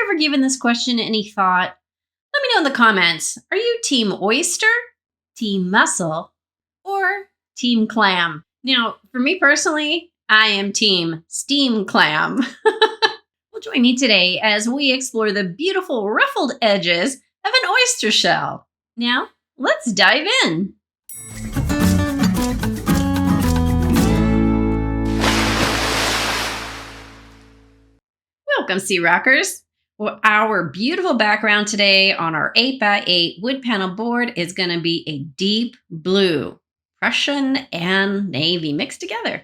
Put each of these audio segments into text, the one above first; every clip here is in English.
ever given this question any thought? Let me know in the comments. Are you team oyster, team mussel, or team clam? Now, for me personally, I am team steam clam. Well, join me today as we explore the beautiful ruffled edges of an oyster shell. Now, let's dive in. Welcome, SeaRoxxers. Well, our beautiful background today on our 8x8 wood panel board is going to be a deep blue, Prussian and navy mixed together.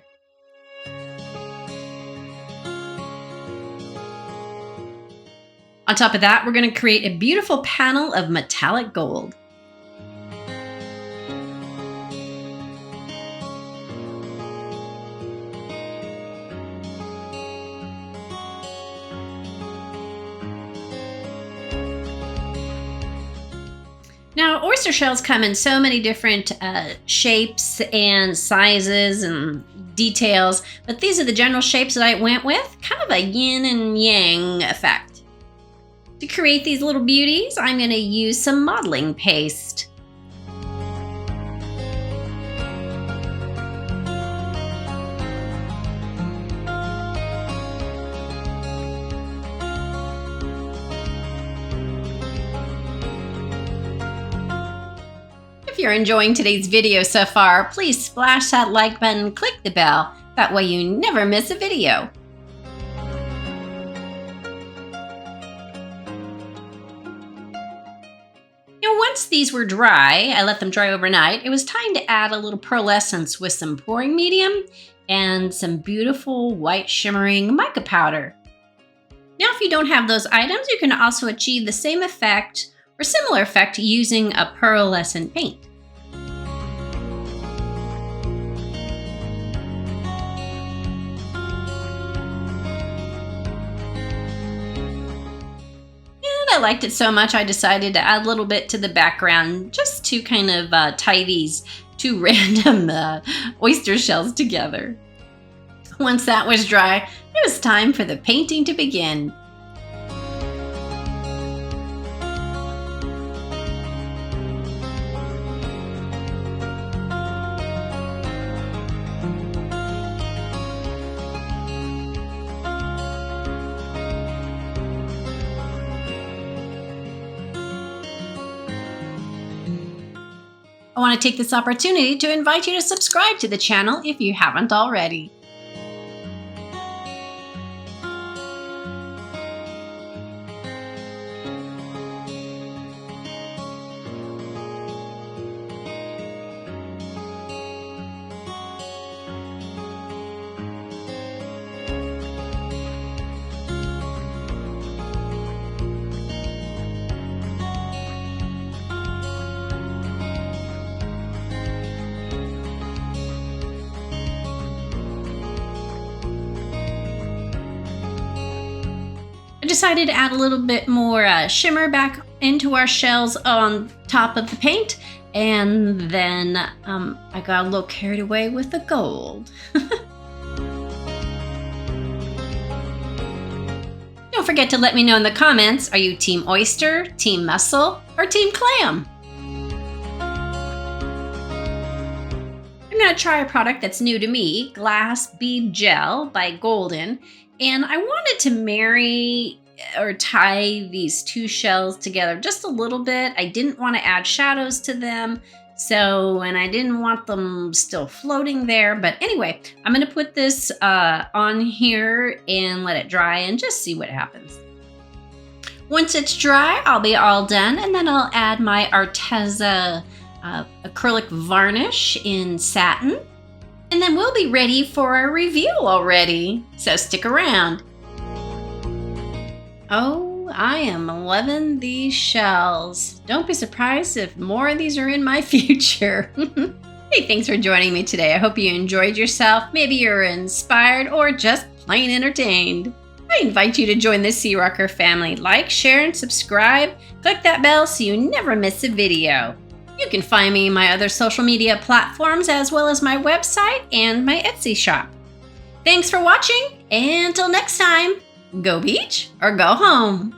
On top of that, we're going to create a beautiful panel of metallic gold. Now, oyster shells come in so many different shapes and sizes and details, but these are the general shapes that I went with, kind of a yin and yang effect. To create these little beauties, I'm going to use some modeling paste. If you're enjoying today's video so far, please splash that like button, click the bell. That way you never miss a video. Now, once these were dry, I let them dry overnight, it was time to add a little pearlescence with some pouring medium and some beautiful white shimmering mica powder. Now, if you don't have those items, you can also achieve the same effect or similar effect using a pearlescent paint. I liked it so much I decided to add a little bit to the background just to kind of tie these two random oyster shells together. Once that was dry, it was time for the painting to begin. I want to take this opportunity to invite you to subscribe to the channel if you haven't already. I decided to add a little bit more shimmer back into our shells on top of the paint, and then I got a little carried away with the gold. Don't forget to let me know in the comments, are you team oyster, team mussel, or team clam? I'm going to try a product that's new to me, Glass Bead Gel by Golden. And I wanted to marry or tie these two shells together just a little bit. I didn't want to add shadows to them, and I didn't want them still floating there. But anyway, I'm going to put this on here and let it dry and just see what happens. Once it's dry, I'll be all done, and then I'll add my Arteza acrylic varnish in satin. And then we'll be ready for our reveal already, so stick around. Oh, I am loving these shells. Don't be surprised if more of these are in my future. Hey, thanks for joining me today. I hope you enjoyed yourself. Maybe you're inspired or just plain entertained. I invite you to join the SeaRoxxer family. Like, share, and subscribe. Click that bell so you never miss a video. You can find me in my other social media platforms as well as my website and my Etsy shop. Thanks for watching, and until next time, go beach or go home.